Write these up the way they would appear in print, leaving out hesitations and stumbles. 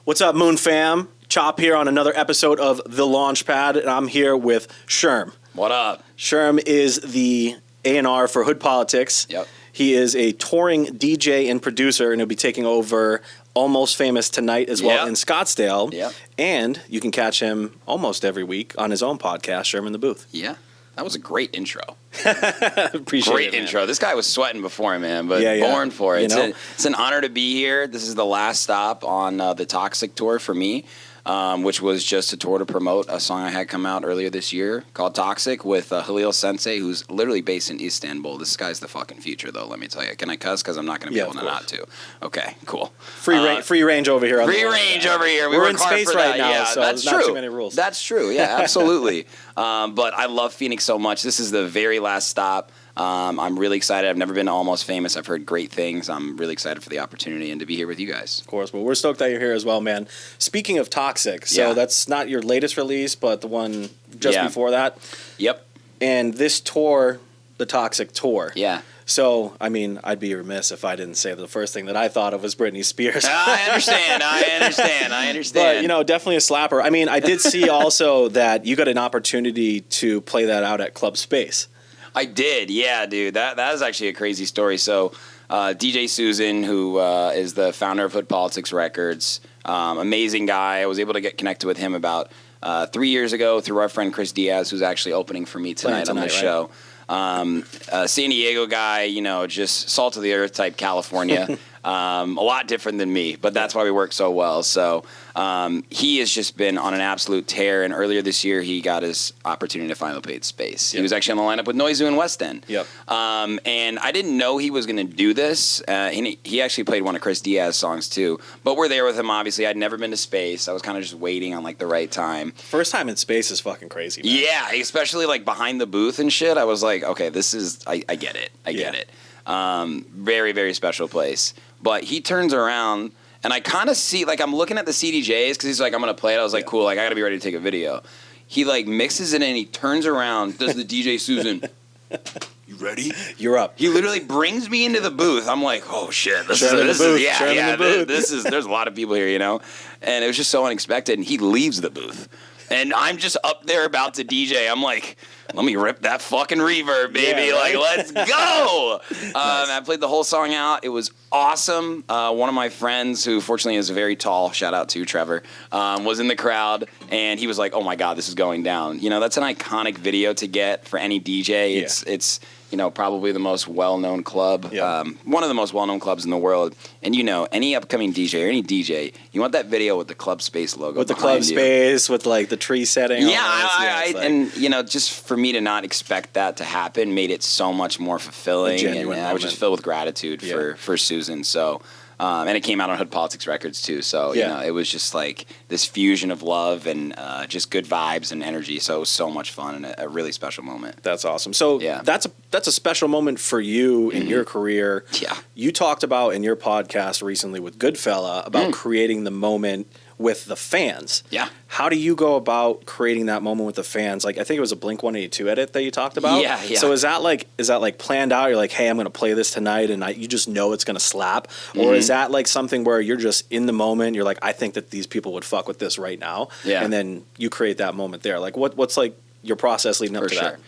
What's up, Moon fam? Chop here on another episode of The Launchpad, and I'm here with Sherm. What up? Sherm is the A&R for Hood Politics. Yep. He is a touring DJ and producer, and he'll be taking over Almost Famous tonight as well in Scottsdale. Yep. And you can catch him almost every week on his own podcast, Sherm in the Booth. Yeah. That was a great intro. Appreciate Great it, intro. This guy was sweating before, man, but Yeah. born for it. You know? It's an honor to be here. This is the last stop on the Toxic tour for me, which was just a tour to promote a song I had come out earlier this year called Toxic with Halil Sensei, who's literally based in Istanbul. This guy's the fucking future, though, let me tell you. Can I cuss? Because I'm not going to be able to not to. Okay, cool. Free range over here. Free range over here. We're in space right now, yeah, so that's there's true. not too many rules. That's true. Yeah, absolutely. But I love Phoenix so much. This is the very last stop. I'm really excited. I've never been to Almost Famous. I've heard great things. I'm really excited for the opportunity and to be here with you guys. Of course. Well, we're stoked that you're here as well, man. Speaking of Toxic, so that's not your latest release, but the one just before that. Yep. And this tour, the Toxic tour. Yeah. So, I mean, I'd be remiss if I didn't say the first thing that I thought of was Britney Spears. I understand. But, you know, definitely a slapper. I mean, I did see also that you got an opportunity to play that out at Club Space. I did, yeah, dude. That is actually a crazy story. So, DJ Susan, who is the founder of Hood Politics Records, amazing guy. I was able to get connected with him about 3 years ago through our friend Chris Diaz, who's actually opening for me tonight on the show. San Diego guy, you know, just salt of the earth type California. A lot different than me, but that's why we work so well. So he has just been on an absolute tear, and earlier this year he got his opportunity to finally play at Space. Yep. He was actually on the lineup with Noizu and Wenzday. Yep. And I didn't know he was going to do this. He actually played one of Chris Diaz's songs too, but we're there with him, obviously. I'd never been to Space. I was kind of just waiting on like the right time. First time in Space is fucking crazy, man. Yeah, especially like behind the booth and shit. I was like, okay, this is, I get it. I get it. Very, very special place. But he turns around, and I kind of see, like, I'm looking at the CDJs, because he's like, I'm going to play it. I was like, cool, like, I got to be ready to take a video. He, like, mixes it in, and he turns around, does the DJ Susan, you ready? You're up. He literally brings me into the booth. I'm like, oh, shit. There's a lot of people here, you know? And it was just so unexpected, and he leaves the booth. And I'm just up there about to DJ. I'm like, let me rip that fucking reverb, baby. Yeah, right? Like, let's go. Nice. I played the whole song out. It was awesome. One of my friends, who fortunately is very tall, shout out to Trevor, was in the crowd. And he was like, oh, my God, this is going down. You know, that's an iconic video to get for any DJ. It's you know, probably the most well-known club, one of the most well-known clubs in the world. And, you know, any upcoming DJ or any DJ, you want that video with the Club Space logo with the Club Space, with, like, the tree setting. Yeah, and, you know, just for me to not expect that to happen made it so much more fulfilling. And I was just filled with gratitude for Susan. So, and it came out on Hood Politics Records, too. So, you know, it was just, like, this fusion of love and just good vibes and energy. So it was so much fun and a really special moment. That's awesome. So that's a special moment for you in your career. Yeah. You talked about in your podcast recently with Goodfella about creating the moment with the fans. Yeah. How do you go about creating that moment with the fans? Like, I think it was a Blink-182 edit that you talked about. Yeah. So is that like planned out? You're like, hey, I'm going to play this tonight, and you just know it's going to slap? Or is that like something where you're just in the moment, you're like, I think that these people would fuck with this right now, and then you create that moment there? Like, what's like your process leading up to that?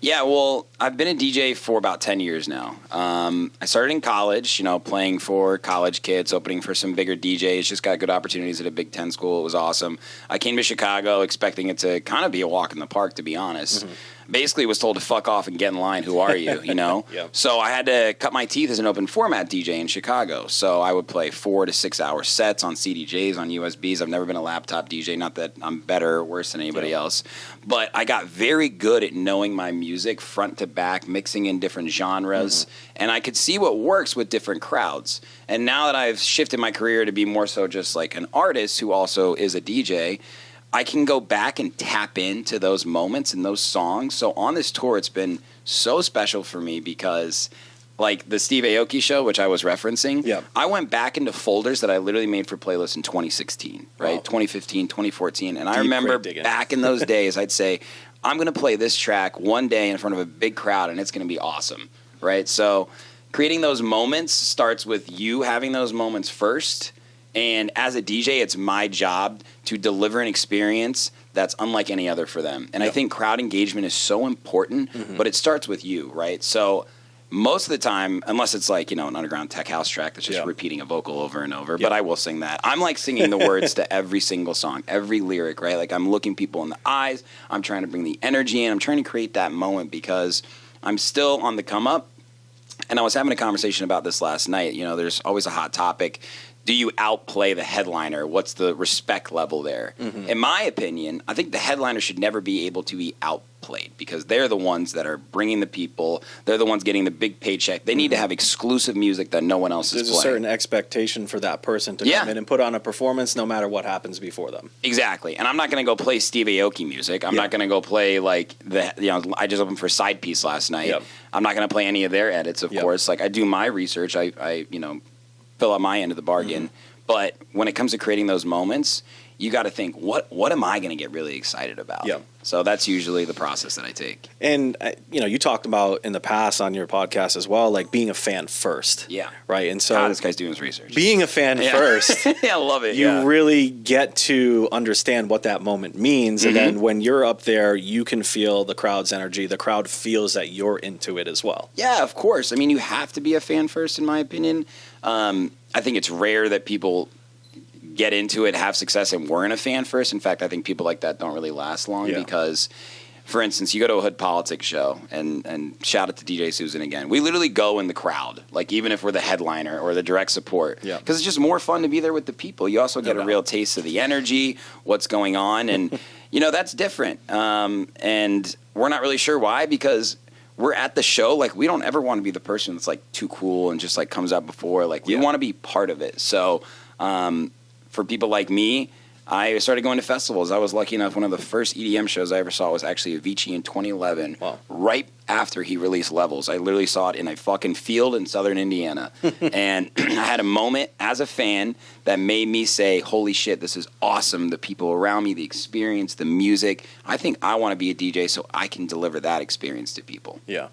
Yeah, well, I've been a DJ for about 10 years now. I started in college, you know, playing for college kids, opening for some bigger DJs, just got good opportunities at a Big Ten school. It was awesome. I came to Chicago expecting it to kind of be a walk in the park, to be honest. Basically was told to fuck off and get in line. Who are you, you know? So I had to cut my teeth as an open format DJ in Chicago. So I would play 4 to 6 hour sets on CDJs, on USBs. I've never been a laptop DJ, not that I'm better or worse than anybody else. But I got very good at knowing my music front to back, mixing in different genres. And I could see what works with different crowds. And now that I've shifted my career to be more so just like an artist who also is a DJ, I can go back and tap into those moments and those songs. So on this tour, it's been so special for me because, like the Steve Aoki show, which I was referencing, I went back into folders that I literally made for playlists in 2016, right? 2015, 2014. And I remember back in those days, I'd say, I'm going to play this track one day in front of a big crowd, and it's going to be awesome, right? So creating those moments starts with you having those moments first, And as a DJ, it's my job to deliver an experience that's unlike any other for them. And I think crowd engagement is so important, but it starts with you, right? So most of the time, unless it's like, an underground tech house track that's just repeating a vocal over and over, but I will sing that. I'm like singing the words to every single song, every lyric, right? Like I'm looking people in the eyes. I'm trying to bring the energy in. I'm trying to create that moment because I'm still on the come up. And I was having a conversation about this last night. There's always a hot topic. Do you outplay the headliner? What's the respect level there? In my opinion, I think the headliner should never be able to be outplayed because they're the ones that are bringing the people. They're the ones getting the big paycheck. They need to have exclusive music that no one else is playing. There's a certain expectation for that person to come in and put on a performance no matter what happens before them. Exactly. And I'm not going to go play Steve Aoki music. I'm not going to go play like I just opened for Side Piece last night. I'm not going to play any of their edits, of course. Like I do my research. I fill out my end of the bargain. But when it comes to creating those moments, you got to think, what am I going to get really excited about? So that's usually the process that I take. And, you talked about in the past on your podcast as well, like being a fan first. Right. And so this guy's doing his research. Being a fan first. I love it. You really get to understand what that moment means. And then when you're up there, you can feel the crowd's energy. The crowd feels that you're into it as well. Yeah, of course. I mean, you have to be a fan first, in my opinion. I think it's rare that people get into it, have success, and weren't a fan first. In fact, I think people like that don't really last long because, for instance, you go to a Hood Politics show, and shout out to DJ Susan again. We literally go in the crowd, like even if we're the headliner or the direct support, because it's just more fun to be there with the people. You also get a real taste of the energy, what's going on, and that's different. And we're not really sure why, because we're at the show, like we don't ever want to be the person that's like too cool and just like comes out before. Like we want to be part of it. So for people like me, I started going to festivals. I was lucky enough, one of the first EDM shows I ever saw was actually Avicii in 2011, right after he released Levels. I literally saw it in a fucking field in southern Indiana. And I had a moment as a fan that made me say, holy shit, this is awesome. The people around me, the experience, the music. I think I want to be a DJ so I can deliver that experience to people. Yeah.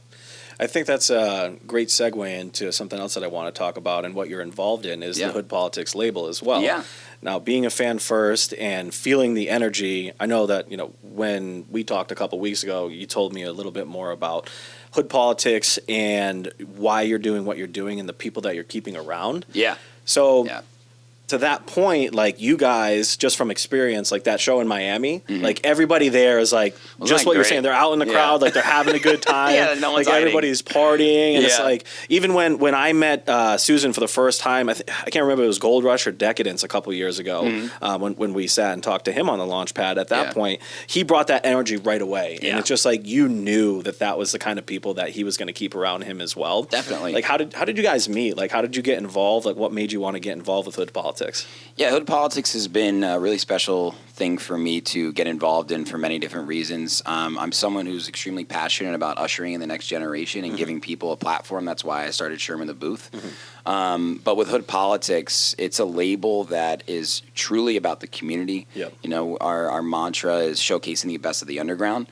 I think that's a great segue into something else that I want to talk about, and what you're involved in is the Hood Politics label as well. Now, being a fan first and feeling the energy, I know that, when we talked a couple weeks ago, you told me a little bit more about Hood Politics and why you're doing what you're doing and the people that you're keeping around. So to that point, like you guys, just from experience, like that show in Miami, like everybody there is like, just what you're saying. They're out in the crowd, like they're having a good time. No one's like everybody's partying. And it's like, even when I met Susan for the first time, I can't remember if it was Gold Rush or Decadence a couple years ago, when we sat and talked to him on the launch pad. At that point, he brought that energy right away. And it's just like, you knew that was the kind of people that he was going to keep around him as well. Definitely. Like, how did you guys meet? Like, how did you get involved? Like, what made you want to get involved with Hood Politics? Yeah, Hood Politics has been a really special thing for me to get involved in for many different reasons. I'm someone who's extremely passionate about ushering in the next generation and giving people a platform. That's why I started Sherm in the Booth. But with Hood Politics, it's a label that is truly about the community. Our mantra is showcasing the best of the underground,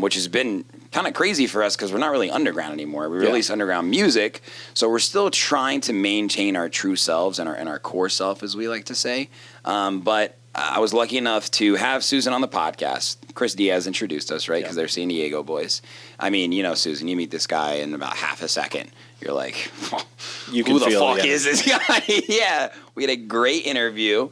which has been kind of crazy for us because we're not really underground anymore. We release underground music, so we're still trying to maintain our true selves and our core self, as we like to say. But I was lucky enough to have Susan on the podcast. Chris Diaz introduced us, right? Because they're San Diego boys. I mean, Susan, you meet this guy in about half a second. You're like, who the fuck is this guy? We had a great interview.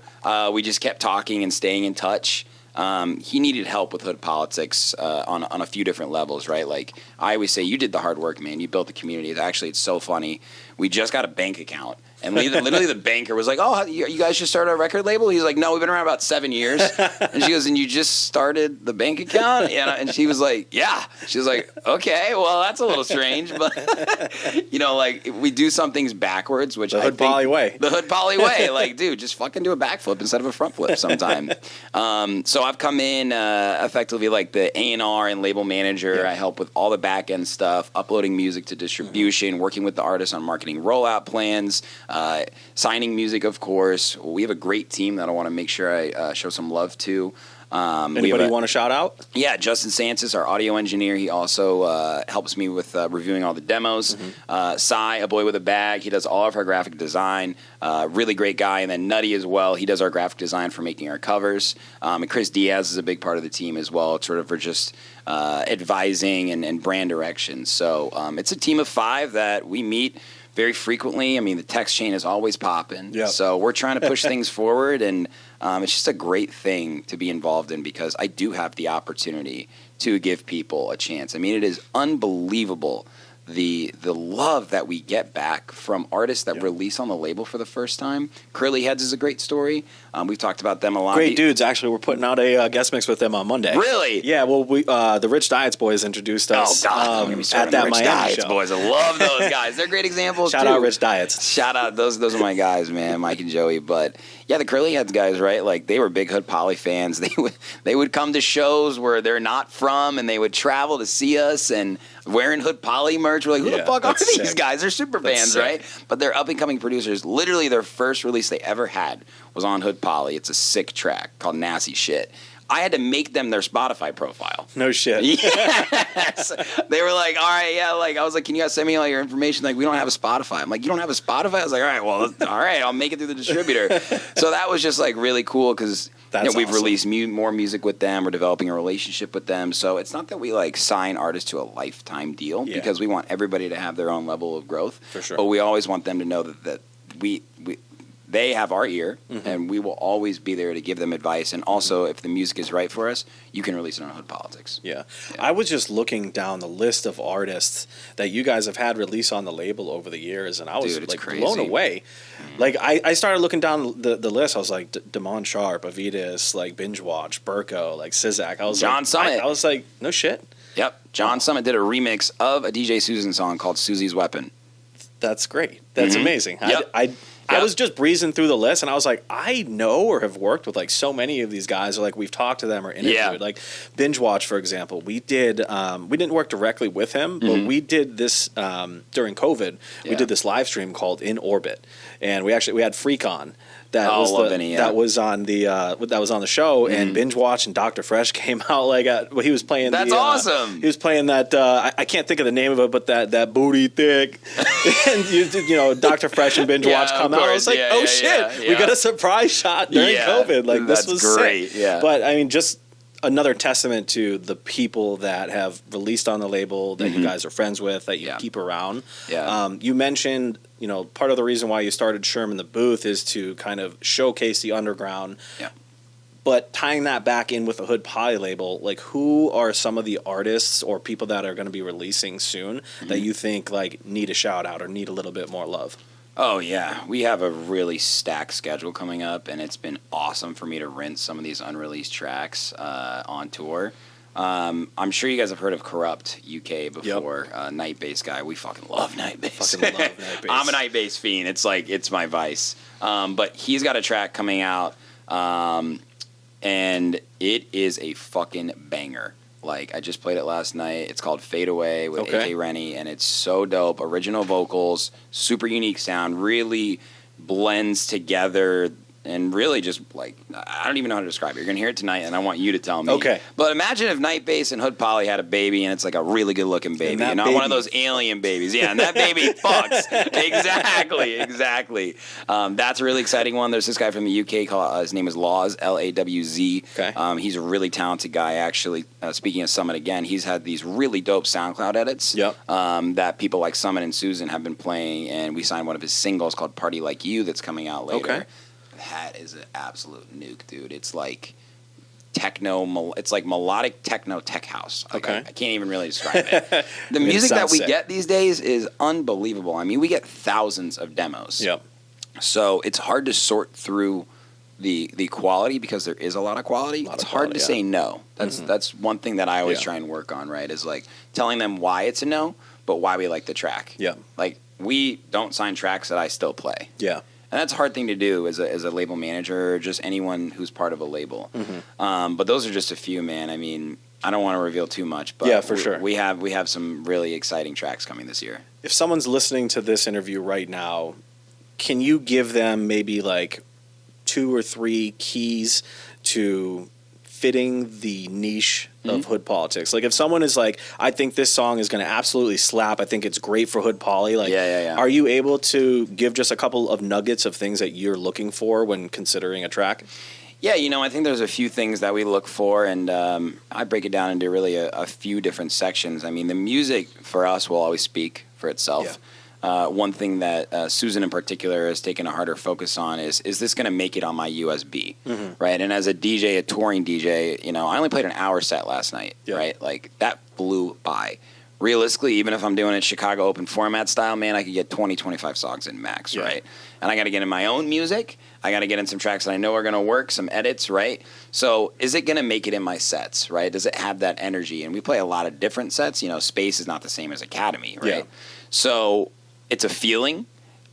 We just kept talking and staying in touch. He needed help with Hood Politics on a few different levels, right? Like, I always say, you did the hard work, man. You built the community. Actually, it's so funny. We just got a bank account. And literally the banker was like, oh, you guys just started a record label? He's like, no, we've been around about 7 years. And she goes, and you just started the bank account? And she was like, yeah. She was like, okay, well, that's a little strange. But, like, we do some things backwards, which the Hood Poly way. The Hood Poly way. Like, dude, just fucking do a backflip instead of a front flip sometime. So I've come in effectively like the A&R and label manager. I help with all the back-end stuff, uploading music to distribution, working with the artists on marketing rollout plans, signing music, of course. We have a great team that I want to make sure I show some love to. Anybody you want to shout out? Yeah, Justin Santos, our audio engineer. He also helps me with reviewing all the demos. Cy, a boy with a bag. He does all of our graphic design. Really great guy. And then Nutty as well. He does our graphic design for making our covers. And Chris Diaz is a big part of the team as well, sort of for just advising and brand direction. So it's a team of 5 that we meet very frequently. I mean, the text chain is always popping. Yep. So we're trying to push things forward, and it's just a great thing to be involved in because I do have the opportunity to give people a chance. I mean, it is unbelievable the love that we get back from artists that release on the label for the first time. Curly Heads is a great story. We've talked about them a lot. Great dudes. Actually, we're putting out a guest mix with them on Monday. Really? Yeah. Well, we the Rich Diets boys introduced us at that Rich Miami Diets show. Boys, I love those guys. They're great examples. Shout out Rich Diets. Shout out those are my guys, man, Mike and Joey. But yeah, the Curly Heads guys, right? Like they were big Hood Poly fans. They would come to shows where they're not from, and they would travel to see us and wearing Hood Poly merch. We're like, who the fuck are these guys? They're super fans, right? But they're up and coming producers. Literally, their first release they ever had was on Hood Poly. It's a sick track called Nasty Shit. I had to make them their Spotify profile. No shit. Yes. They were like, all right, yeah. Like, I was like, can you guys send me all your information? Like, we don't have a Spotify. I'm like, you don't have a Spotify? I was like, all right, well, all right, I'll make it through the distributor. So that was just like really cool because we've released more music with them. We're developing a relationship with them. So it's not that we like sign artists to a lifetime deal because we want everybody to have their own level of growth. For sure. But we always want them to know that they have our ear, and we will always be there to give them advice. And also, if the music is right for us, you can release it on Hood Politics. Yeah. I was just looking down the list of artists that you guys have had release on the label over the years, and I was blown away. Like, I started looking down the list. I was like, Damon Sharp, Avitas, like Binge Watch, Burko, like Sizak. I was John Summit. I was like, no shit. Yep. John Summit did a remix of a DJ Susan song called Susie's Weapon. That's great. That's amazing. Yep. I was just breezing through the list, and I was like, I know or have worked with like so many of these guys, or like we've talked to them or interviewed. Yeah. Like Binge Watch, for example, we did. We didn't work directly with him, but we did this during COVID. Yeah. We did this live stream called In Orbit, and we had Freak on. That was on the show, and Binge Watch and Dr. Fresh came out he was playing. That's awesome. He was playing that I can't think of the name of it, but that booty thick, and Dr. Fresh and Binge Watch come out. I was like, shit, we got a surprise shot during COVID. Like this was great. Sick. Yeah, but I mean, just another testament to the people that have released on the label that you guys are friends with, that you keep around. Yeah. You mentioned, part of the reason why you started Sherm in the Booth is to kind of showcase the underground. Yeah. But tying that back in with the Hood Poly label, like who are some of the artists or people that are going to be releasing soon that you think like need a shout out or need a little bit more love? Oh, yeah. We have a really stacked schedule coming up, and it's been awesome for me to rinse some of these unreleased tracks on tour. I'm sure you guys have heard of Corrupt UK before. Yep. Night Bass guy. We fucking love Night Bass. Fucking love Night Bass. I'm a Night Bass fiend. It's like, it's my vice. But he's got a track coming out, and it is a fucking banger. Like, I just played it last night. It's called Fade Away with A.K. Rennie, and it's so dope. Original vocals, super unique sound, really blends together, and really just, like, I don't even know how to describe it. You're going to hear it tonight, and I want you to tell me. Okay. But imagine if Night Bass and Hood Poly had a baby, and it's, like, a really good-looking baby. And not one of those alien babies. Yeah, and that baby fucks. Exactly. That's a really exciting one. There's this guy from the UK called, his name is Lawz, Lawz. Okay. He's a really talented guy, actually. Speaking of Summit again, he's had these really dope SoundCloud edits that people like Summit and Susan have been playing, and we signed one of his singles called Party Like You that's coming out later. Okay. That is an absolute nuke, dude. It's like techno, it's like melodic techno tech house. Like I can't even really describe it. The music that we get these days is unbelievable. I mean, we get thousands of demos. Yep. So it's hard to sort through the quality because there is a lot of quality. It's hard to say no. That's one thing that I always try and work on, right? Is like telling them why it's a no, but why we like the track. Yeah. Like, we don't sign tracks that I still play. Yeah. And that's a hard thing to do as a label manager or just anyone who's part of a label. But those are just a few, man. I mean, I don't want to reveal too much, but for sure. We have some really exciting tracks coming this year. If someone's listening to this interview right now, can you give them maybe like 2 or 3 keys to fitting the niche of hood politics? Like if someone is like, I think this song is going to absolutely slap, I think it's great for hood poly, like are you able to give just a couple of nuggets of things that you're looking for when considering a track? Yeah, I think there's a few things that we look for, and I break it down into really a few different sections. I mean, the music for us will always speak for itself. One thing that Susan in particular has taken a harder focus on is this going to make it on my USB, right? And as a DJ, a touring DJ, I only played an hour set last night, right? Like, that blew by. Realistically, even if I'm doing it Chicago open format style, man, I could get 20, 25 songs in max, right? And I got to get in my own music. I got to get in some tracks that I know are going to work, some edits, right? So is it going to make it in my sets, right? Does it have that energy? And we play a lot of different sets. Space is not the same as Academy, right? So it's a feeling.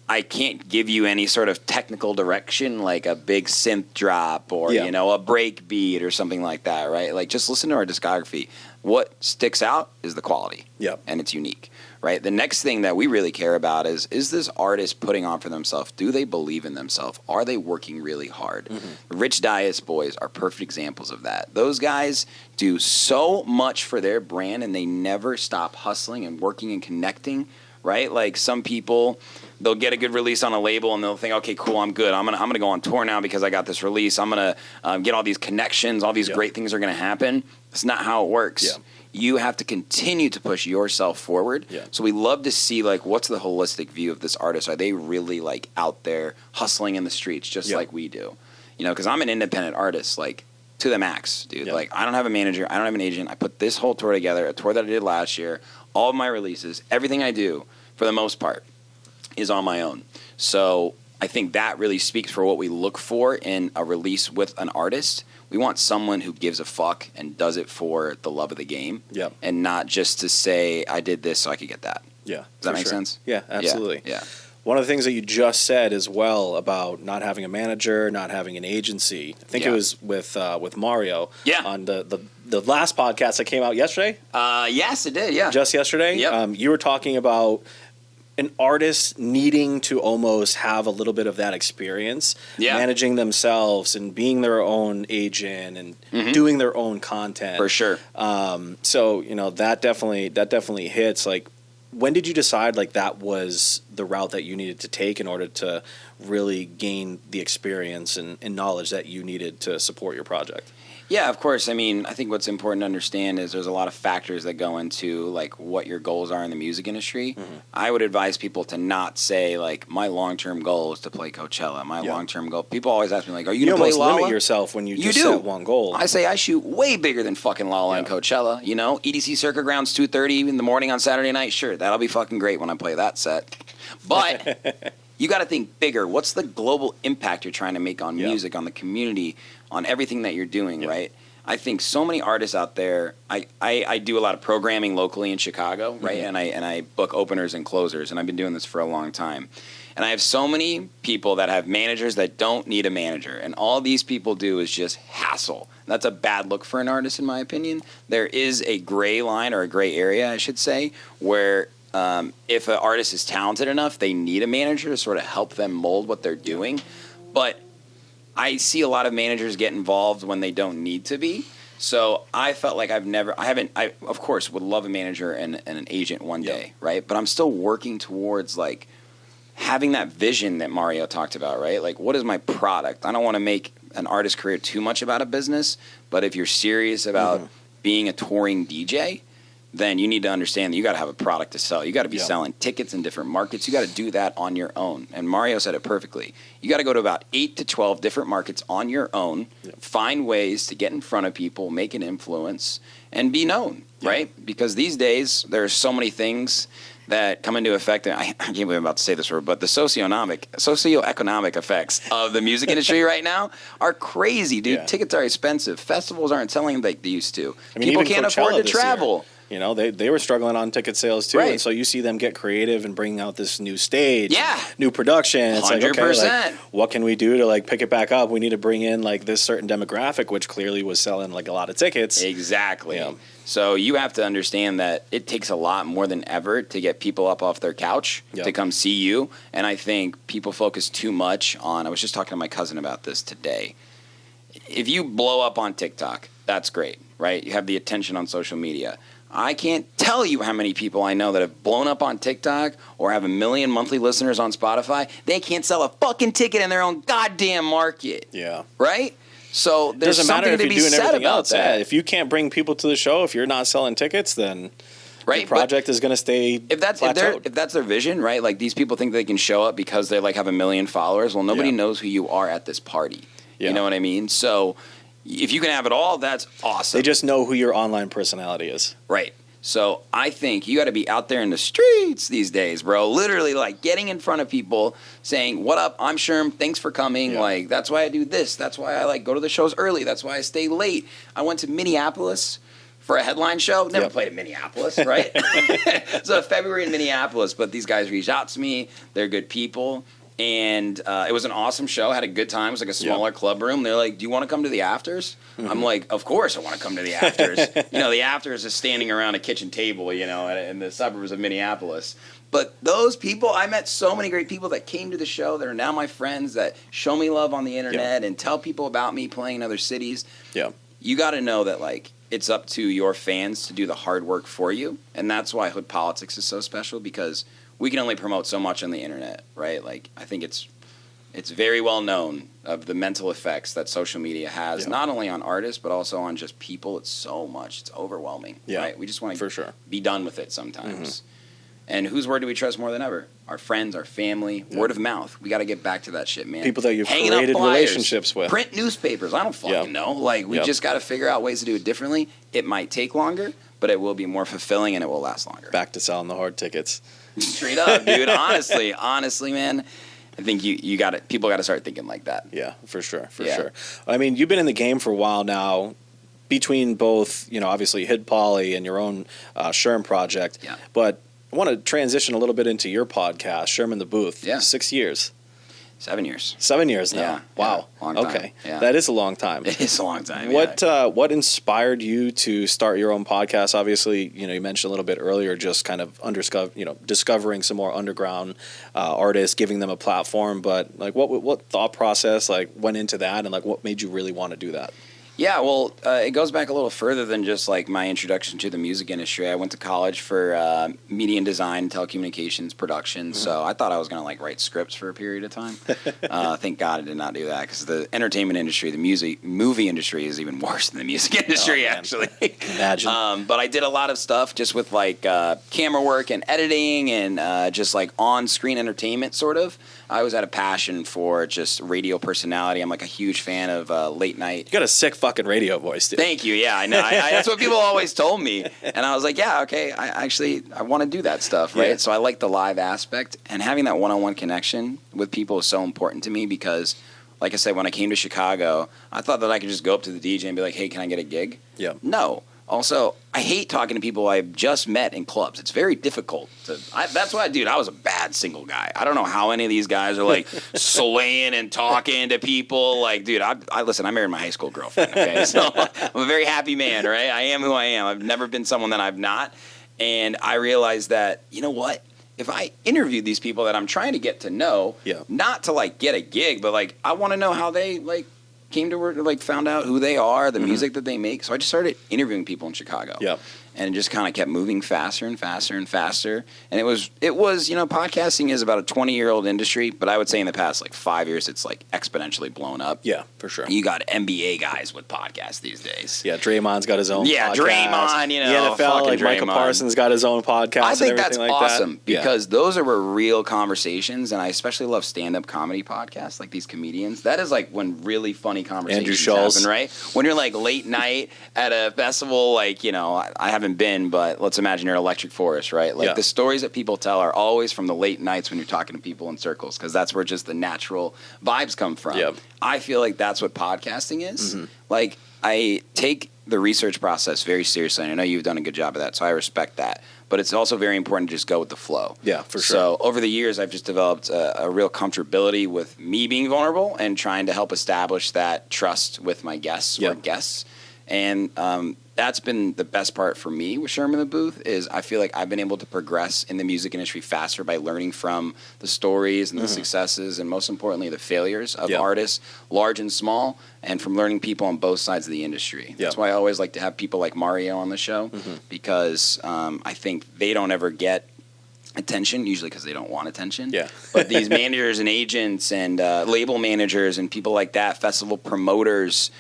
I can't give you any sort of technical direction like a big synth drop or, a break beat or something like that, right? Like, just listen to our discography. What sticks out is the quality, and it's unique, right? The next thing that we really care about is this artist putting on for themselves? Do they believe in themselves? Are they working really hard? Rich Dias boys are perfect examples of that. Those guys do so much for their brand, and they never stop hustling and working and connecting, right? Like, some people, they'll get a good release on a label and they'll think, okay, cool, I'm good. I'm gonna go on tour now because I got this release. I'm gonna get all these connections. All these great things are gonna happen. That's not how it works. You have to continue to push yourself forward. So we love to see, like, what's the holistic view of this artist? Are they really, like, out there hustling in the streets just like we do? Because I'm an independent artist, like, to the max, dude. Like, I don't have a manager. I don't have an agent. I put this whole tour together, a tour that I did last year, all of my releases, everything I do, for the most part, is on my own. So I think that really speaks for what we look for in a release with an artist. We want someone who gives a fuck and does it for the love of the game, and not just to say, I did this so I could get that. Does that make sense? Yeah, absolutely. One of the things that you just said as well about not having a manager, not having an agency, I think it was with Mario on the last podcast that came out yesterday. Yes, it did, Just yesterday. You were talking about an artist needing to almost have a little bit of that experience, managing themselves and being their own agent and doing their own content. For sure. So, that definitely hits. Like, when did you decide like that was the route that you needed to take in order to really gain the experience and knowledge that you needed to support your project? Yeah, of course. I mean, I think what's important to understand is there's a lot of factors that go into, like, what your goals are in the music industry. I would advise people to not say, like, my long-term goal is to play Coachella. My long-term goal. People always ask me, like, are you going to play Lolla? You limit yourself when you just set one goal. I say I shoot way bigger than fucking Lolla and Coachella. EDC Circuit Grounds 2:30 in the morning on Saturday night. Sure, that'll be fucking great when I play that set. But you got to think bigger. What's the global impact you're trying to make on music, on the community, on everything that you're doing, right? I think so many artists out there, I do a lot of programming locally in Chicago, right? And I book openers and closers, and I've been doing this for a long time. And I have so many people that have managers that don't need a manager, and all these people do is just hassle. That's a bad look for an artist, in my opinion. There is a gray line, or a gray area, I should say, where if an artist is talented enough, they need a manager to sort of help them mold what they're doing. But I see a lot of managers get involved when they don't need to be. So I felt like I of course would love a manager and an agent one day, right? But I'm still working towards, like, having that vision that Mario talked about, right? Like, what is my product? I don't want to make an artist career too much about a business, but if you're serious about being a touring DJ, then you need to understand that you got to have a product to sell. You got to be selling tickets in different markets. You got to do that on your own. And Mario said it perfectly. You got to go to about 8 to 12 different markets on your own, find ways to get in front of people, make an influence, and be known, right? Because these days, there are so many things that come into effect. I can't believe I'm about to say this word, but the socioeconomic effects of the music industry right now are crazy, dude. Tickets are expensive. Festivals aren't selling like they used to. People can't afford to travel. They were struggling on ticket sales too, and so you see them get creative and bring out this new stage, new production. It's 100%. Like, okay, like, what can we do to, like, pick it back up? We need to bring in, like, this certain demographic, which clearly was selling, like, a lot of tickets. Exactly. So you have to understand that it takes a lot more than ever to get people up off their couch to come see you. And I think people focus too much on. I was just talking to my cousin about this today. If you blow up on TikTok, That's great, right? You have the attention on social media. I can't tell you how many people I know that have blown up on TikTok or have 1 million monthly listeners on Spotify. They can't sell a fucking ticket in their own goddamn market. Yeah. Right? So there's something to be said about that. Yeah. If you can't bring people to the show, if you're not selling tickets, then the project is going to stay plateaued. If that's their vision, right? Like these people think they can show up because they like have 1 million followers. Well, nobody knows who you are at this party. Yeah. You know what I mean? So if you can have it all, that's awesome. They just know who your online personality is. Right. So I think you got to be out there in the streets these days, bro. Literally, like getting in front of people, saying, "What up? I'm Sherm. Thanks for coming." Yeah. Like that's why I do this. That's why I like go to the shows early. That's why I stay late. I went to Minneapolis for a headline show. Never played in Minneapolis, right? So February in Minneapolis, but these guys reached out to me. They're good people. And it was an awesome show. I had a good time. It was like a smaller club room. They're like, "Do you want to come to the afters?" Mm-hmm. I'm like, "Of course I want to come to the afters." The afters is standing around a kitchen table, in the suburbs of Minneapolis. But those people, I met so many great people that came to the show that are now my friends that show me love on the internet and tell people about me playing in other cities. Yeah. You got to know that, like, it's up to your fans to do the hard work for you. And that's why Hood Politics is so special, because we can only promote so much on the internet, right? Like, I think it's very well known of the mental effects that social media has, not only on artists, but also on just people. It's so much. It's overwhelming, right? We just want to be done with it sometimes. Mm-hmm. And whose word do we trust more than ever? Our friends, our family, word of mouth. We got to get back to that shit, man. People that you've created relationships with. Print newspapers. I don't fucking know. Like, we just got to figure out ways to do it differently. It might take longer, but it will be more fulfilling and it will last longer. Back to selling the hard tickets. Straight up, dude. Honestly, man. I think you got it. People got to start thinking like that. Yeah, for sure. I mean, you've been in the game for a while now, between both, obviously Hid Poly and your own Sherm project. Yeah. But I want to transition a little bit into your podcast, Sherm in the Booth. Yeah. 6 years. 7 years. 7 years now. Yeah. Wow. Yeah, long time. Okay. Yeah. That is a long time. It is a long time. What inspired you to start your own podcast? Obviously, you mentioned a little bit earlier, just kind of discovering some more underground artists, giving them a platform. But like, what thought process went into that, and like what made you really want to do that? Yeah, well, it goes back a little further than just like my introduction to the music industry. I went to college for media and design, telecommunications, production. Mm-hmm. So I thought I was going to like write scripts for a period of time. Thank God I did not do that, because the entertainment industry, the movie industry is even worse than the music industry, actually. Imagine. But I did a lot of stuff just with like camera work and editing and just like on-screen entertainment, sort of. I always had a passion for just radio personality. I'm like a huge fan of late night. You got a sick fucking radio voice, dude. Thank you. Yeah, I know. That's what people always told me. And I was like, yeah, okay. I want to do that stuff, right? Yeah. So I like the live aspect. And having that one-on-one connection with people is so important to me, because, like I said, when I came to Chicago, I thought that I could just go up to the DJ and be like, hey, can I get a gig? Yeah. No. Also, I hate talking to people I've just met in clubs. It's very difficult. That's why, dude, I was a bad single guy. I don't know how any of these guys are like swaying and talking to people. Like, dude, listen, I married my high school girlfriend, okay? So I'm a very happy man, right? I am who I am. I've never been someone that I'm not. And I realized that, you know what? If I interviewed these people that I'm trying to get to know, not to like get a gig, but like I want to know how they like came to work, like found out who they are, the music that they make. So I just started interviewing people in Chicago. Yep. And it just kind of kept moving faster and faster and faster. And it was, podcasting is about a 20-year-old industry, but I would say in the past, 5 years, it's exponentially blown up. Yeah, for sure. You got NBA guys with podcasts these days. Yeah, Draymond's got his own podcast. Yeah, Draymond, the NFL, Michael Parsons got his own podcast. I think that's awesome, because those are real conversations, and I especially love stand-up comedy podcasts, like these comedians. That is when really funny conversations happen, right? When you're late night at a festival, I haven't been, but let's imagine you're Electric Forest, right? The stories that people tell are always from the late nights when you're talking to people in circles, because that's where just the natural vibes come from. Yep. I feel like that's what podcasting is. Mm-hmm. I take the research process very seriously, and I know you've done a good job of that, so I respect that. But it's also very important to just go with the flow. Yeah, for sure. So over the years, I've just developed a real comfortability with me being vulnerable and trying to help establish that trust with my guests or guests. And that's been the best part for me with Sherm in the booth is I feel like I've been able to progress in the music industry faster by learning from the stories and the successes and most importantly the failures of artists, large and small, and from learning people on both sides of the industry. That's why I always like to have people like Mario on the show because I think they don't ever get attention, usually because they don't want attention. Yeah. But these managers and agents and label managers and people like that, festival promoters,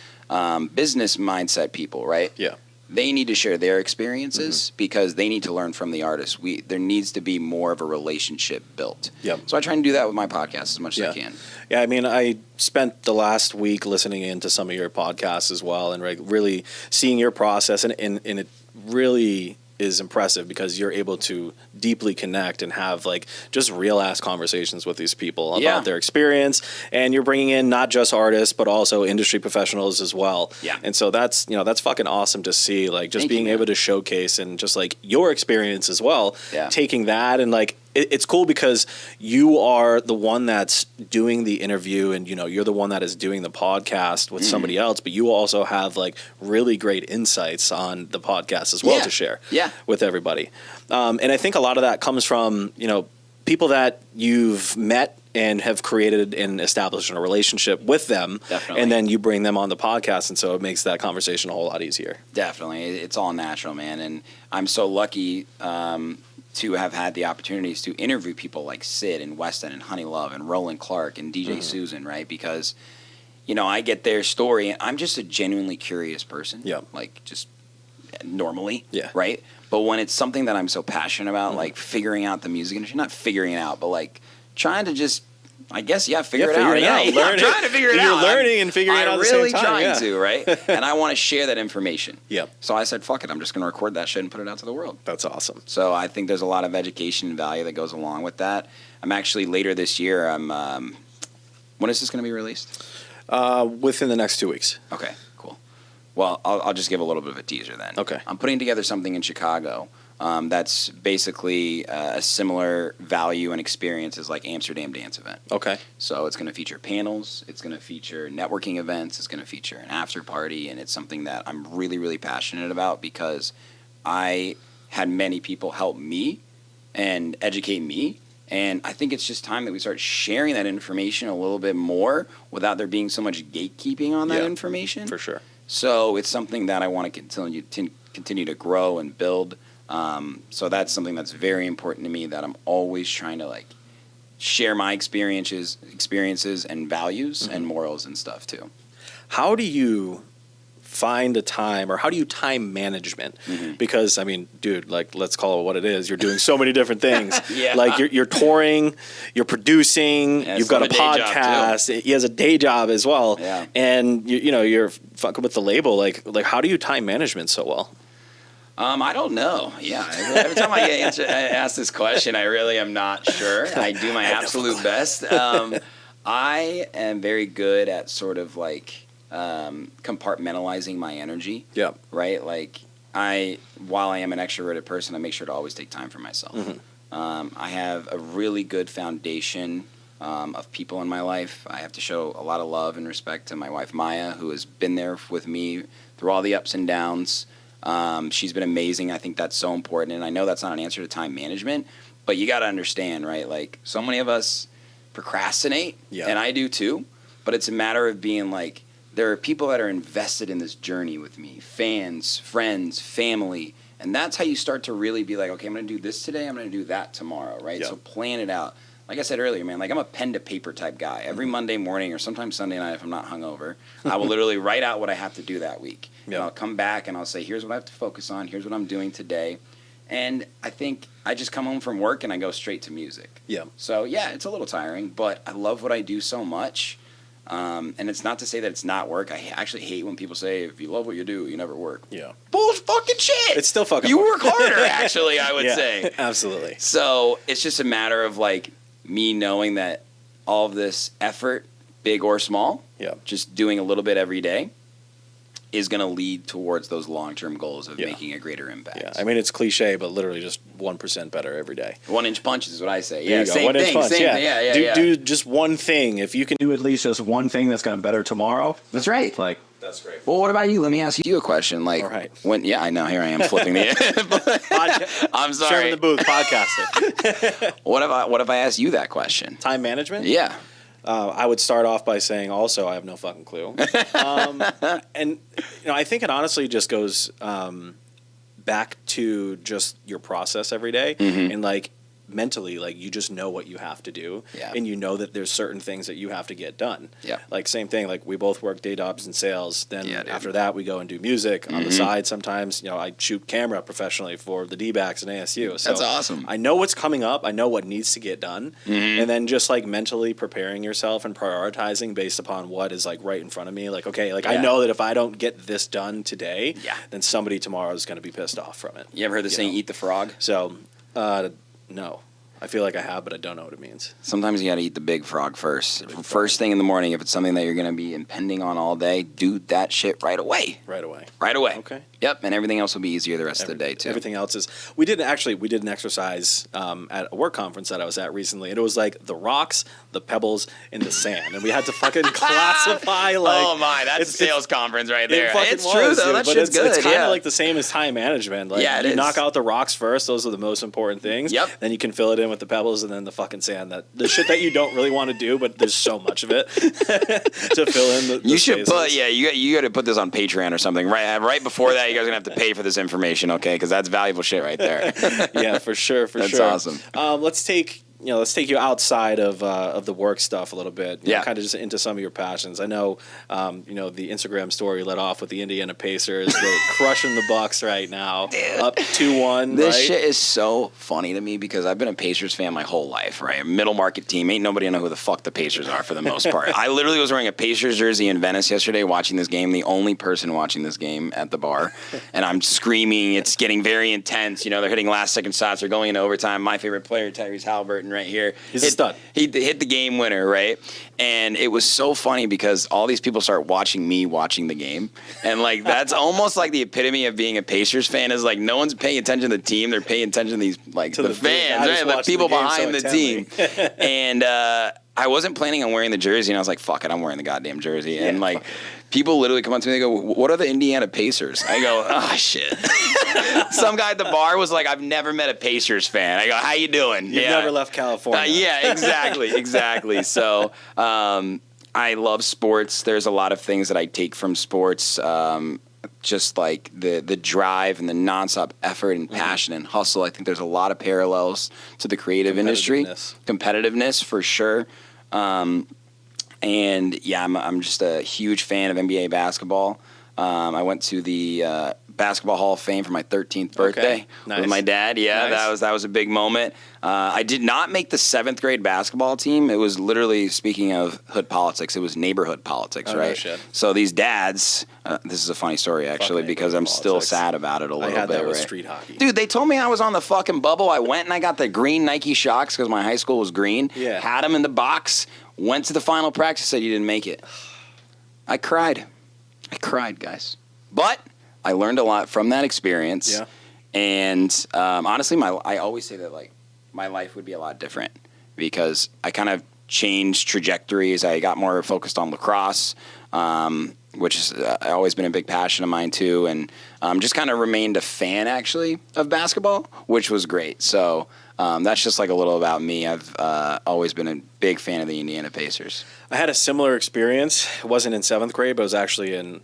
business mindset people, right? Yeah. They need to share their experiences because they need to learn from the artists. There needs to be more of a relationship built. Yep. So I try and do that with my podcast as much as I can. Yeah, I mean, I spent the last week listening into some of your podcasts as well and really seeing your process, and it really is impressive because you're able to deeply connect and have like just real ass conversations with these people about their experience, and you're bringing in not just artists but also industry professionals as well. Yeah. And so that's fucking awesome to see, like just being able to showcase and just like your experience as well, taking that and like it's cool because you are the one that's doing the interview and, you know, you're the one that is doing the podcast with somebody else, but you also have like really great insights on the podcast as well to share with everybody. And I think a lot of that comes from, you know, people that you've met and have created and established a relationship with them. Definitely. And then you bring them on the podcast. And so it makes that conversation a whole lot easier. Definitely. It's all natural, man. And I'm so lucky, to have had the opportunities to interview people like Sid and Weston and Honey Love and Roland Clark and DJ Susan, right? Because, you know, I get their story and I'm just a genuinely curious person. Yeah. Like just normally. Yeah. Right? But when it's something that I'm so passionate about, like figuring out the music industry, not figuring it out, but like trying to just, I guess, figure it out. I'm trying to figure it out. You're learning and figuring it out at the same time. I'm really trying to, right? And I want to share that information. Yep. So I said, fuck it, I'm just going to record that shit and put it out to the world. That's awesome. So I think there's a lot of education and value that goes along with that. I'm actually, later this year, when is this going to be released? Within the next 2 weeks. Okay, cool. Well, I'll just give a little bit of a teaser then. Okay. I'm putting together something in Chicago that's basically a similar value and experience as like Amsterdam Dance Event. Okay. So it's going to feature panels, it's going to feature networking events, it's going to feature an after party, and it's something that I'm really, really passionate about because I had many people help me and educate me, and I think it's just time that we start sharing that information a little bit more without there being so much gatekeeping on that information. For sure. So it's something that I want to continue to grow and build. So that's something that's very important to me, that I'm always trying to like share my experiences and values and morals and stuff too. How do you find a time, or how do you time management? Because I mean, dude, like let's call it what it is. You're doing so many different things. Like you're touring, you're producing, you've got a podcast. He has a day job as well. Yeah. And you're fucking with the label. Like how do you time management so well? I don't know. Yeah, every time I ask this question, I really am not sure. I do my absolute best. I am very good at sort of like compartmentalizing my energy. Yeah. Right? Like while I am an extroverted person, I make sure to always take time for myself. I have a really good foundation of people in my life. I have to show a lot of love and respect to my wife, Maya, who has been there with me through all the ups and downs. She's been amazing. I think that's so important. And I know that's not an answer to time management, but you got to understand, right? Like so many of us procrastinate, and I do too, but it's a matter of being like, there are people that are invested in this journey with me, fans, friends, family. And that's how you start to really be like, okay, I'm going to do this today. I'm going to do that tomorrow, right? Yeah. So plan it out. Like I said earlier, man, like I'm a pen to paper type guy. Every Monday morning or sometimes Sunday night if I'm not hungover, I will literally write out what I have to do that week. Yeah. And I'll come back and I'll say, here's what I have to focus on. Here's what I'm doing today. And I think I just come home from work and I go straight to music. Yeah. So, yeah, it's a little tiring, but I love what I do so much. And it's not to say that it's not work. I actually hate when people say, if you love what you do, you never work. Yeah. Bullshit fucking shit. It's still fucking You work harder, actually, I would say. Absolutely. So it's just a matter of, like, me knowing that all of this effort, big or small, just doing a little bit every day, is going to lead towards those long-term goals of making a greater impact. Yeah, I mean, it's cliche, but literally just 1% better every day. 1-inch punches is what I say. Yeah, same one thing. Inch punch. Same thing. Yeah. Do just one thing. If you can do at least just one thing that's going to better tomorrow, that's right. Like, That's great. Well, what about you? Let me ask you a question. Like, all right. I know. Here I am flipping the. I'm sorry. Sherm in the booth, podcaster. What if I asked you that question? Time management? Yeah. I would start off by saying also I have no fucking clue. And I think it honestly just goes back to just your process every day, and like mentally, like you just know what you have to do, and you know that there's certain things that you have to get done. Like same thing, like we both work day jobs in sales, then after that we go and do music on the side. Sometimes I shoot camera professionally for the D-backs and ASU, so that's awesome. I know what's coming up, I know what needs to get done, and then just like mentally preparing yourself and prioritizing based upon what is like right in front of me. Like okay, like I know that if I don't get this done today, then somebody tomorrow is going to be pissed off from it. You ever heard the saying "eat the frog"? So no. I feel like I have, but I don't know what it means. Sometimes you got to eat the big frog first. First thing in the morning, if it's something that you're going to be impending on all day, do that shit right away. Right away. Right away. Okay. Yep, and everything else will be easier the rest of the day, too. Everything else is... We did an exercise at a work conference that I was at recently, and it was like the rocks, the pebbles, and the sand. And we had to fucking classify like... Oh, my, that's a sales conference right there. It's true, though. That shit's good. It's kind of like the same as time management. Like, yeah, you knock out the rocks first. Those are the most important things. Yep. Then you can fill it in with the pebbles and then the fucking sand. The shit that you don't really want to do, but there's so much of it to fill in the You should spaces. you got to put this on Patreon or something. Right before that, you guys are going to have to pay for this information, okay? Because that's valuable shit right there. Yeah, for sure. That's awesome. Let's take you outside of the work stuff a little bit. Kind of just into some of your passions. I know, the Instagram story led off with the Indiana Pacers. They're crushing the Bucks right now, up 2-1. This shit is so funny to me because I've been a Pacers fan my whole life, right? A middle market team. Ain't nobody know who the fuck the Pacers are for the most part. I literally was wearing a Pacers jersey in Venice yesterday watching this game, the only person watching this game at the bar. And I'm screaming. It's getting very intense. They're hitting last-second shots. They're going into overtime. My favorite player, Tyrese Halliburton, right here. He's a stud. He hit the game winner, right? And it was so funny because all these people start watching me watching the game. And, like, that's almost like the epitome of being a Pacers fan is, like, no one's paying attention to the team. They're paying attention to these, like, the fans, right? The people behind the team. And I wasn't planning on wearing the jersey, and I was like, fuck it, I'm wearing the goddamn jersey. And, like, people literally come up to me and they go, what are the Indiana Pacers? I go, oh, shit. Some guy at the bar was like, I've never met a Pacers fan. I go, how you doing? You've never left California. Yeah, exactly. So I love sports. There's a lot of things that I take from sports, just like the drive and the nonstop effort and passion and hustle. I think there's a lot of parallels to the creative industry. Competitiveness, for sure. And yeah, I'm just a huge fan of NBA basketball. I went to the Basketball Hall of Fame for my 13th birthday with my dad. Yeah, nice. that was a big moment. I did not make the 7th grade basketball team. It was literally, speaking of hood politics, it was neighborhood politics, right? No shit. So these dads, this is a funny story actually because I'm still sad about it a little bit. I had that with street hockey. Dude, they told me I was on the fucking bubble. I went and I got the green Nike Shox because my high school was green. Yeah. Had them in the box. Went to the final practice, said you didn't make it. I cried, guys. But I learned a lot from that experience. Yeah. And honestly, I always say that, like, my life would be a lot different because I kind of changed trajectories. I got more focused on lacrosse, which has always been a big passion of mine too, and just kind of remained a fan, actually, of basketball, which was great. So that's just like a little about me. I've always been a big fan of the Indiana Pacers. I had a similar experience. It wasn't in 7th grade, but it was actually in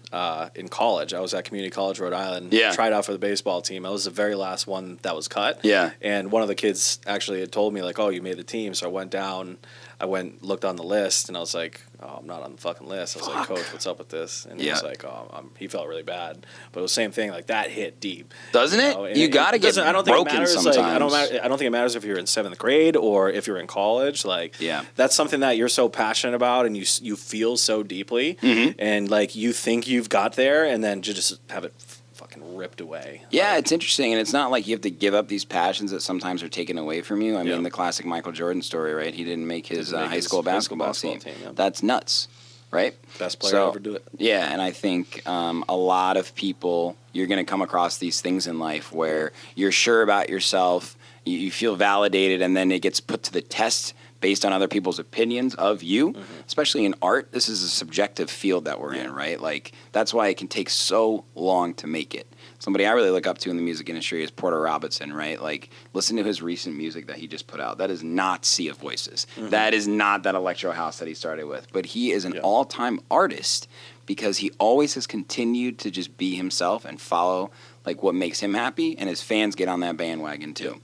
college. I was at Community College, Rhode Island. Yeah. Tried out for the baseball team. I was the very last one that was cut. Yeah. And one of the kids actually had told me, like, oh, you made the team. So I went down. Looked on the list, and I was like, oh, I'm not on the fucking list. I was like, Coach, what's up with this? And he was like, oh, he felt really bad. But it was the same thing. Like, that hit deep. Doesn't it? You got to get broken sometimes. Like, I don't think it matters if you're in 7th grade or if you're in college. Like, that's something that you're so passionate about and you feel so deeply. Mm-hmm. And, like, you think you've got there, and then just have it fucking ripped away. Yeah, it's interesting, and it's not like you have to give up these passions that sometimes are taken away from you. I mean, the classic Michael Jordan story, right? He didn't make his high school basketball team. That's nuts, right? Best player to ever do it. Yeah, and I think a lot of people, you're going to come across these things in life where you're sure about yourself, you feel validated, and then it gets put to the test based on other people's opinions of you, especially in art. This is a subjective field that we're in, right? Like, that's why it can take so long to make it. Somebody I really look up to in the music industry is Porter Robinson, right? Like, listen to his recent music that he just put out. That is not Sea of Voices. That is not that electro house that he started with. But he is an all-time artist because he always has continued to just be himself and follow, like, what makes him happy, and his fans get on that bandwagon, too.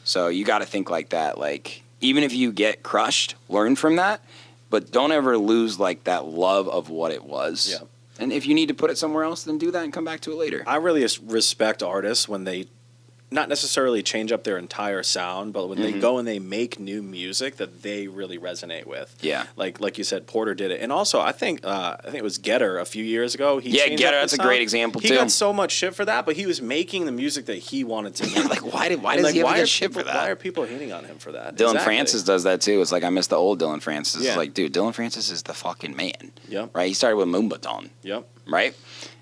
So you got to think like that. Like, even if you get crushed, learn from that, but don't ever lose, like, that love of what it was. Yeah. And if you need to put it somewhere else, then do that and come back to it later. I really respect artists when they not necessarily change up their entire sound, but when they go and they make new music that they really resonate with. Yeah. Like you said, Porter did it. And also, I think it was Getter a few years ago. Getter, that's a great example, too. He got so much shit for that, but he was making the music that he wanted to make. Yeah, like, why does he ever get shit for that? Why are people hating on him for that? Dylan Francis does that, too. It's like, I miss the old Dylan Francis. It's like, dude, Dylan Francis is the fucking man. Yep. Right? He started with Moombaton. Yep. Right?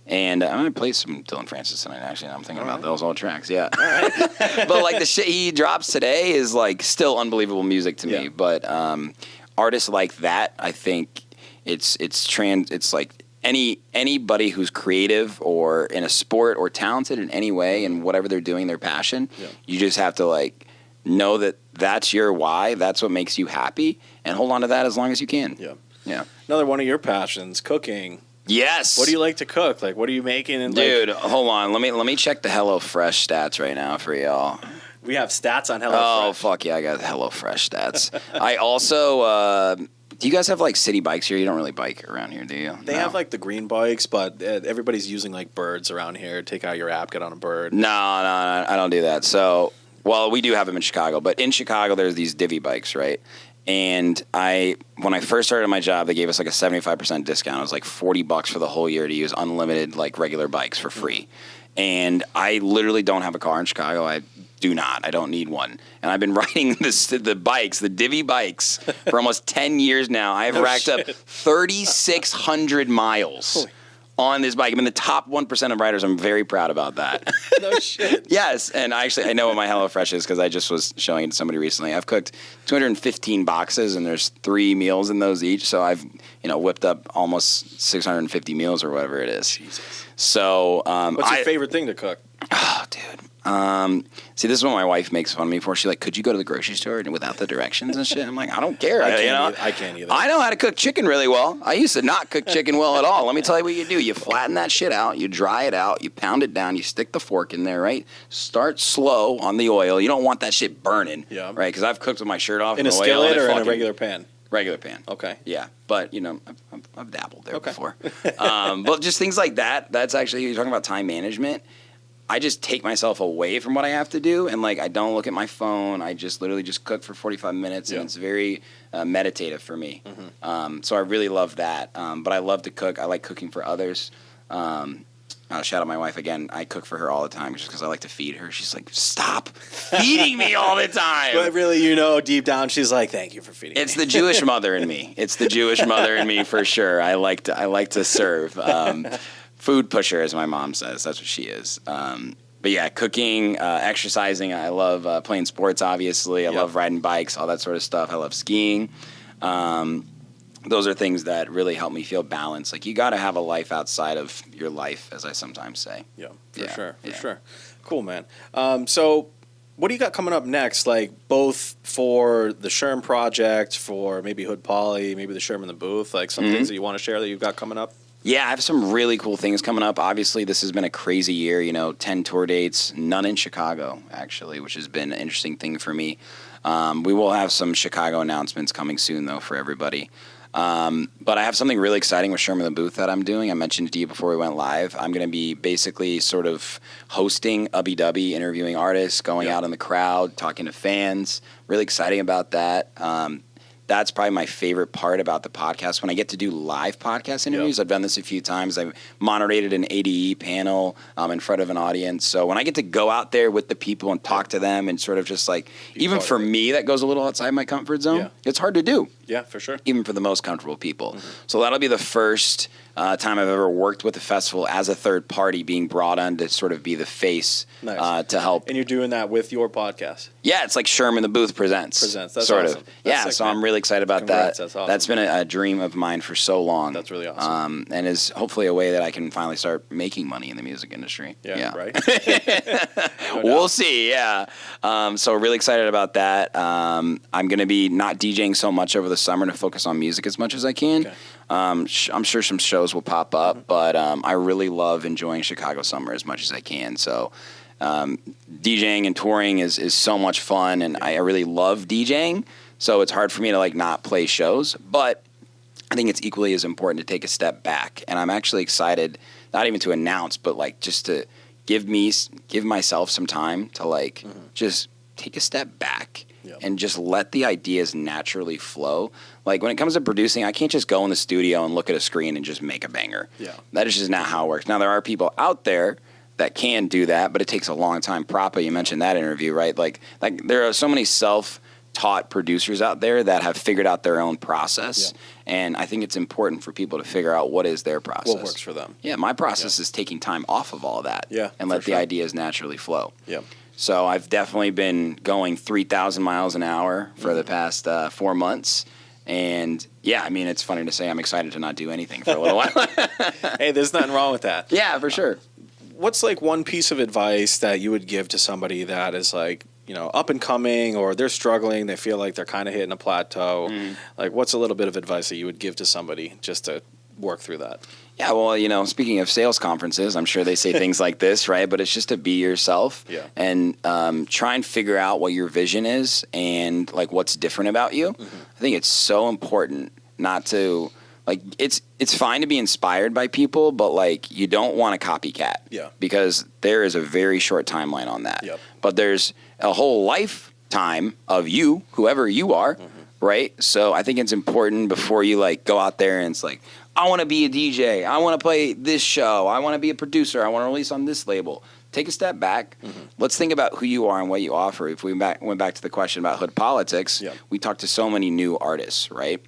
And I'm going to play some Dylan Francis tonight, actually. I'm thinking about those old tracks, yeah. All right. But, like, the shit he drops today is, like, still unbelievable music to me. But artists like that, I think it's like anybody who's creative or in a sport or talented in any way and whatever they're doing, their passion, you just have to, like, know that that's your why, that's what makes you happy, and hold on to that as long as you can. Yeah. Yeah. Another one of your passions, cooking. Yes. What do you like to cook? Like, what are you making? And dude, hold on. Let me check the HelloFresh stats right now for y'all. We have stats on HelloFresh. Oh, fuck yeah, I got HelloFresh stats. I also, do you guys have, like, city bikes here? You don't really bike around here, do you? They have, like, the green bikes, but everybody's using, like, birds around here. Take out your app, get on a bird. No, I don't do that. So, well, we do have them in Chicago, but in Chicago, there's these divvy bikes, right? And when I first started my job, they gave us like a 75% discount. It was like $40 for the whole year to use unlimited, like, regular bikes for free. And I literally don't have a car in Chicago. I do not. I don't need one. And I've been riding the divvy bikes, for almost 10 years now. I've racked up 3,600 miles on this bike. I'm in the top 1% of riders. I'm very proud about that. No shit. Yes, and I know what my HelloFresh is because I just was showing it to somebody recently. I've cooked 215 boxes, and there's 3 meals in those each. So I've whipped up almost 650 meals or whatever it is. Jesus. So what's your favorite thing to cook? Oh, dude. See, this is what my wife makes fun of me for. She's like, could you go to the grocery store and without the directions and shit? I'm like, I don't care. I can't either. I know how to cook chicken really well. I used to not cook chicken well at all. Let me tell you what you do. You flatten that shit out. You dry it out. You pound it down. You stick the fork in there, right? Start slow on the oil. You don't want that shit burning, right? Because I've cooked with my shirt off. In a skillet or in a regular pan? Regular pan. Okay. Yeah. But, I've dabbled there before. But just things like that. That's actually, you're talking about time management. I just take myself away from what I have to do, and, like, I don't look at my phone. I just literally just cook for 45 minutes, and it's very meditative for me. So I really love that. But I love to cook. I like cooking for others. I'll shout out my wife again. I cook for her all the time just because I like to feed her. She's like, stop feeding me all the time. But really, deep down, she's like, thank you for feeding me. It's the Jewish mother in me. It's the Jewish mother in me for sure. I like to serve. Food pusher, as my mom says. That's what she is. But yeah, cooking, exercising. I love playing sports, obviously. I love riding bikes, all that sort of stuff. I love skiing. Those are things that really help me feel balanced. Like, you got to have a life outside of your life, as I sometimes say. Yeah, for sure. Cool, man. So what do you got coming up next? Like, both for the Sherm project, for maybe Hood Poly, maybe the Sherm in the Booth, like some things that you want to share that you've got coming up? Yeah, I have some really cool things coming up. Obviously, this has been a crazy year, 10 tour dates, none in Chicago, actually, which has been an interesting thing for me. We will have some Chicago announcements coming soon, though, for everybody. But I have something really exciting with Sherm in the Booth that I'm doing. I mentioned it to you before we went live. I'm going to be basically sort of hosting Ubby-Dubby, interviewing artists, going out in the crowd, talking to fans. Really exciting about that. That's probably my favorite part about the podcast. When I get to do live podcast interviews, I've done this a few times. I've moderated an ADE panel in front of an audience. So when I get to go out there with the people and talk to them and sort of just like, even for me, that goes a little outside my comfort zone. It's hard to do. Yeah, for sure. Even for the most comfortable people. So that'll be the first time I've ever worked with a festival as a third party, being brought on to sort of be the face to help. And you're doing that with your podcast? Yeah, it's like Sherm in the Booth presents. That's sort awesome. of. That's sick, so man. I'm really excited about that. That's awesome. That's been a dream of mine for so long. That's really awesome. And is hopefully a way that I can finally start making money in the music industry. Yeah. Right? We'll see, yeah. So really excited about that. I'm going to be not DJing so much over the summer to focus on music as much as I can. Okay. I'm sure some shows will pop up, but I really love enjoying Chicago summer as much as I can. So DJing and touring is so much fun, and I really love DJing. So it's hard for me to like not play shows, but I think it's equally as important to take a step back. And I'm actually excited, not even to announce, but like just to give myself some time to like just take a step back. Yep. And just let the ideas naturally flow. Like when it comes to producing, I can't just go in the studio and look at a screen and just make a banger. Yeah. That is just not how it works. Now, there are people out there that can do that, but it takes a long time. Propa, you mentioned that interview, right? Like there are so many self-taught producers out there that have figured out their own process. Yeah. And I think it's important for people to figure out what is their process. What works for them. Yeah, my process is taking time off of all that and let the ideas naturally flow. Yeah. So I've definitely been going 3,000 miles an hour for the past 4 months. And, yeah, I mean, it's funny to say I'm excited to not do anything for a little while. Hey, there's nothing wrong with that. Yeah, for sure. What's, like, one piece of advice that you would give to somebody that is, like, you know, up and coming, or they're struggling, they feel like they're kind of hitting a plateau? Like, what's a little bit of advice that you would give to somebody just to work through that? Yeah, well, you know, speaking of sales conferences, I'm sure they say things like this, right? But it's just to be yourself and try and figure out what your vision is and, like, what's different about you. I think it's so important not to, like, it's fine to be inspired by people, but, like, you don't want a copycat. Yeah. Because there is a very short timeline on that. Yep. But there's a whole lifetime of you, whoever you are, right? So I think it's important before you, like, go out there and it's like, I want to be a DJ. I want to play this show. I want to be a producer. I want to release on this label. Take a step back. Let's think about who you are and what you offer. If we went back to the question about hood politics, we talked to so many new artists, right?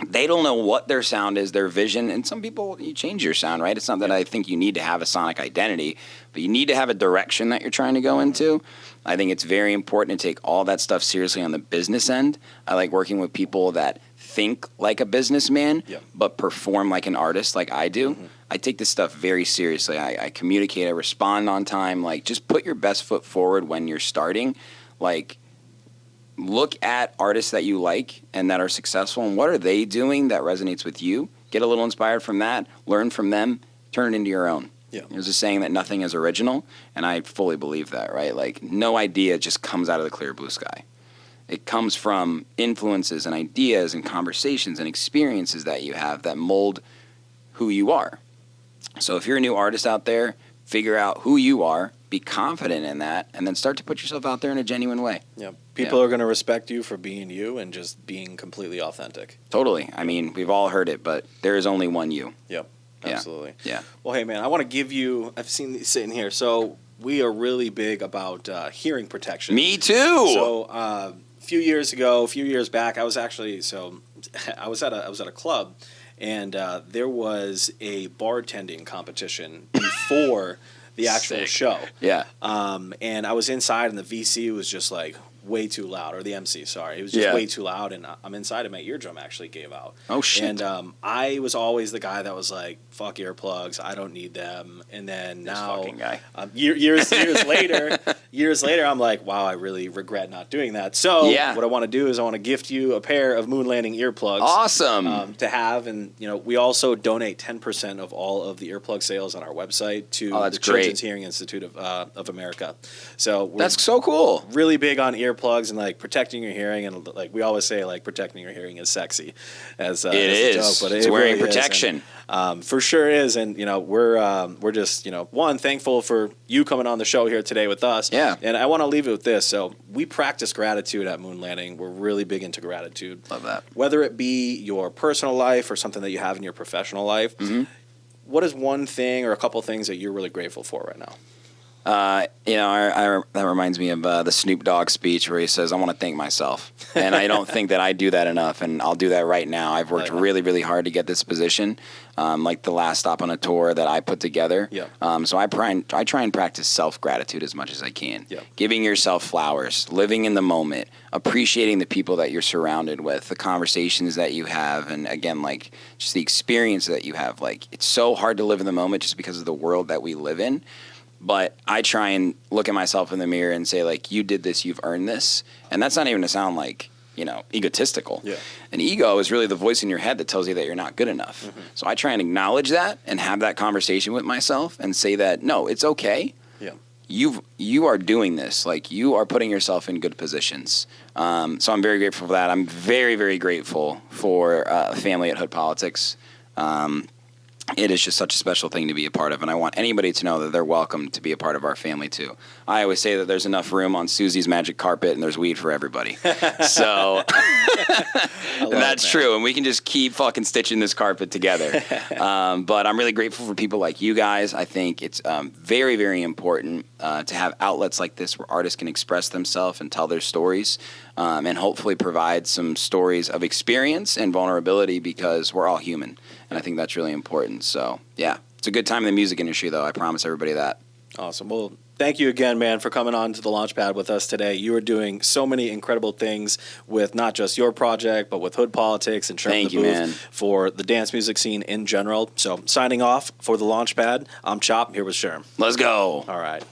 They don't know what their sound is, their vision, and some people, you change your sound, right? It's not that I think you need to have a sonic identity, but you need to have a direction that you're trying to go into. I think it's very important to take all that stuff seriously on the business end. I like working with people that think like a businessman, but perform like an artist like I do. I take this stuff very seriously. I communicate, I respond on time. Like, just put your best foot forward when you're starting. Like, look at artists that you like and that are successful, and what are they doing that resonates with you? Get a little inspired from that, learn from them, turn it into your own. There's a saying that nothing is original, and I fully believe that, right? Like, no idea just comes out of the clear blue sky. It comes from influences and ideas and conversations and experiences that you have that mold who you are. So if you're a new artist out there, figure out who you are, be confident in that, and then start to put yourself out there in a genuine way. Yeah. People are going to respect you for being you and just being completely authentic. Totally. I mean, we've all heard it, but there is only one you. Yep. Absolutely. Yeah. Well, hey, man, I want to give you, I've seen these sitting here. So we are really big about hearing protection. Me too. So a few years back, I was at a club, and there was a bartending competition before the actual show. Yeah. And I was inside, and the VC was just like way too loud, or the MC, sorry. It was just way too loud, and I'm inside, and my eardrum actually gave out. Oh, shit. And I was always the guy that was like, fuck earplugs, I don't need them. And then this now, fucking guy. years later, I'm like, wow, I really regret not doing that. So what I want to do is I want to gift you a pair of Moon Landing earplugs. Awesome. To have, and you know, we also donate 10% of all of the earplug sales on our website to the Children's Hearing Institute of America. So that's so cool. Really big on earplugs and like protecting your hearing, and like we always say, like protecting your hearing is sexy. As it is, joke, but it's wearing really protection. For sure is, and you know we're just, you know, one, thankful for you coming on the show here today with us. Yeah. And I want to leave it with this. So we practice gratitude at Moon Landing. We're really big into gratitude. Love that. Whether it be your personal life or something that you have in your professional life, what is one thing or a couple things that you're really grateful for right now? That reminds me of the Snoop Dogg speech where he says, "I want to thank myself," and I don't think that I do that enough, and I'll do that right now. I've worked really, really hard to get this position, like the last stop on a tour that I put together. So I try and practice self-gratitude as much as I can. Giving yourself flowers, living in the moment, appreciating the people that you're surrounded with, the conversations that you have, and again, like just the experience that you have. Like, it's so hard to live in the moment just because of the world that we live in. But I try and look at myself in the mirror and say, like, you did this, you've earned this. And that's not even to sound like, egotistical. An ego is really the voice in your head that tells you that you're not good enough. So I try and acknowledge that and have that conversation with myself and say that, no, it's okay. You are doing this. Like, you are putting yourself in good positions. So I'm very grateful for that. I'm very, very grateful for family at Hood Politics. It is just such a special thing to be a part of, and I want anybody to know that they're welcome to be a part of our family, too. I always say that there's enough room on Susie's magic carpet, and there's weed for everybody. So that's true, and we can just keep fucking stitching this carpet together. But I'm really grateful for people like you guys. I think it's very, very important to have outlets like this where artists can express themselves and tell their stories, and hopefully provide some stories of experience and vulnerability, because we're all human. And I think that's really important. So, yeah, it's a good time in the music industry, though. I promise everybody that. Awesome. Well, thank you again, man, for coming on to the Launchpad with us today. You are doing so many incredible things with not just your project, but with Hood Politics and Sherm the Booth for the dance music scene in general. So, signing off for the Launchpad, I'm Chop, here with Sherm. Let's go. All right.